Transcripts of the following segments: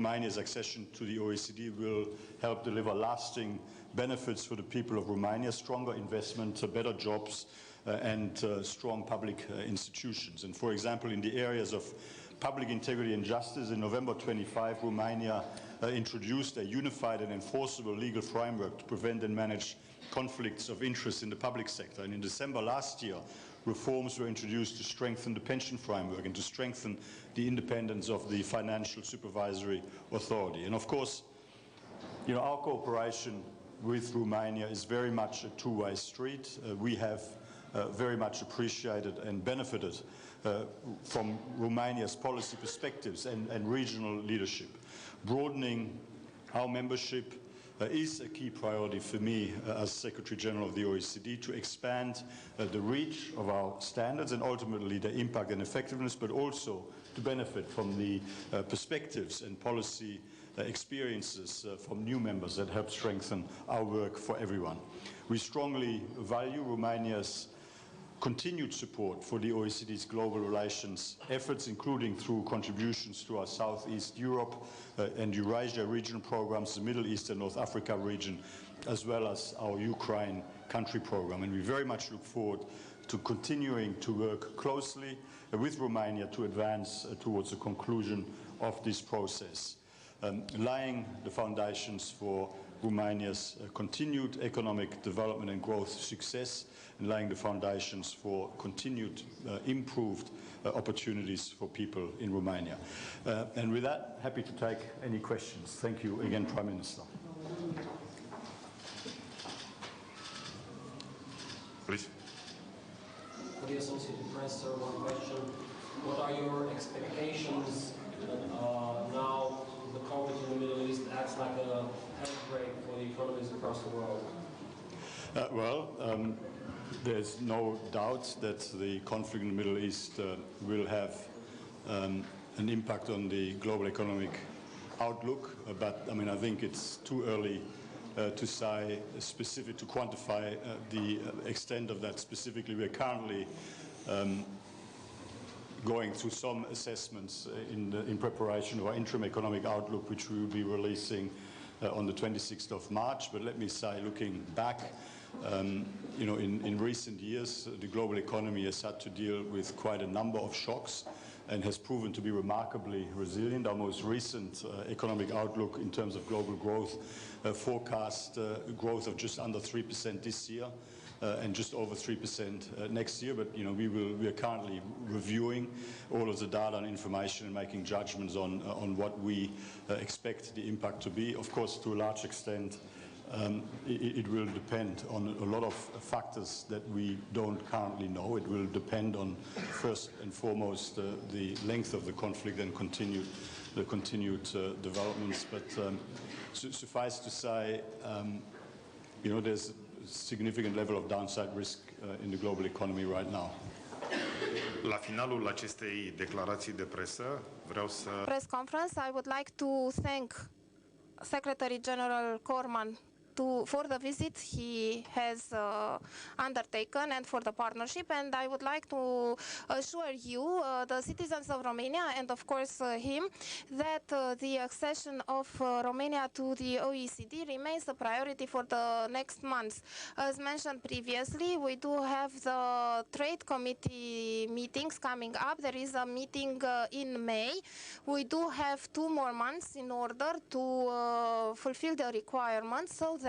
Romania's accession to the OECD will help deliver lasting benefits for the people of Romania, stronger investment, better jobs, and strong public institutions. And for example, in the areas of public integrity and justice, in November 25, Romania introduced a unified and enforceable legal framework to prevent and manage conflicts of interest in the public sector. And in December last year, reforms were introduced to strengthen the pension framework and to strengthen the independence of the financial supervisory authority. And of course, our cooperation with Romania is very much a two-way street. We have very much appreciated and benefited from Romania's policy perspectives and regional leadership. Broadening our membership is a key priority for me as Secretary General of the OECD, to expand the reach of our standards and ultimately their impact and effectiveness, but also to benefit from the perspectives and policy experiences from new members that help strengthen our work for everyone. We strongly value Romania's continued support for the OECD's global relations efforts, including through contributions to our Southeast Europe and Eurasia regional programs, the Middle East and North Africa region, as well as our Ukraine country program. And we very much look forward to continuing to work closely with Romania to advance towards the conclusion of this process, laying the foundations for Romania's continued economic development and growth success, and laying the foundations for continued improved opportunities for people in Romania. And with that, happy to take any questions. Thank you again, Prime Minister. Please. For the Associated Press, sir, one question. What are your expectations now the conflict in the Middle East acts like a handbrake for the economies across the world? There's no doubt that the conflict in the Middle East will have an impact on the global economic outlook, but I think it's too early to say specific, to quantify the extent of that specifically. We're currently going through some assessments in preparation of our interim economic outlook, which we will be releasing on the 26th of March. But let me say, looking back, in recent years, the global economy has had to deal with quite a number of shocks and has proven to be remarkably resilient. Our most recent economic outlook in terms of global growth forecast growth of just under 3% this year and just over 3% next year. But we are currently reviewing all of the data and information and making judgments on what we expect the impact to be. Of course, to a large extent, it will depend on a lot of factors that we don't currently know. It will depend on, first and foremost, the length of the conflict and the continued developments. But suffice to say, there's a significant level of downside risk in the global economy right now. La finalul acestei declarații de presă, vreau să... Press conference, I would like to thank Secretary General Cormann for the visit he has undertaken and for the partnership, and I would like to assure you, the citizens of Romania, and of course him, that the accession of Romania to the OECD remains a priority for the next months. As mentioned previously, we do have the Trade Committee meetings coming up. There is a meeting in May. We do have 2 more months in order to fulfill the requirements, so that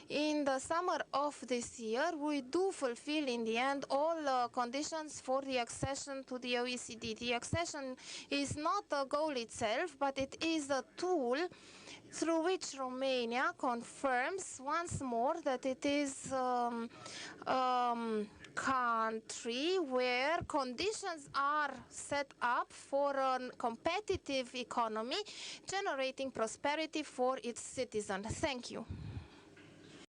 in the summer of this year we do fulfill in the end all conditions for the accession to the OECD. The accession is not a goal itself, but it is a tool through which Romania confirms once more that it is country where conditions are set up for a competitive economy, generating prosperity for its citizens. Thank you.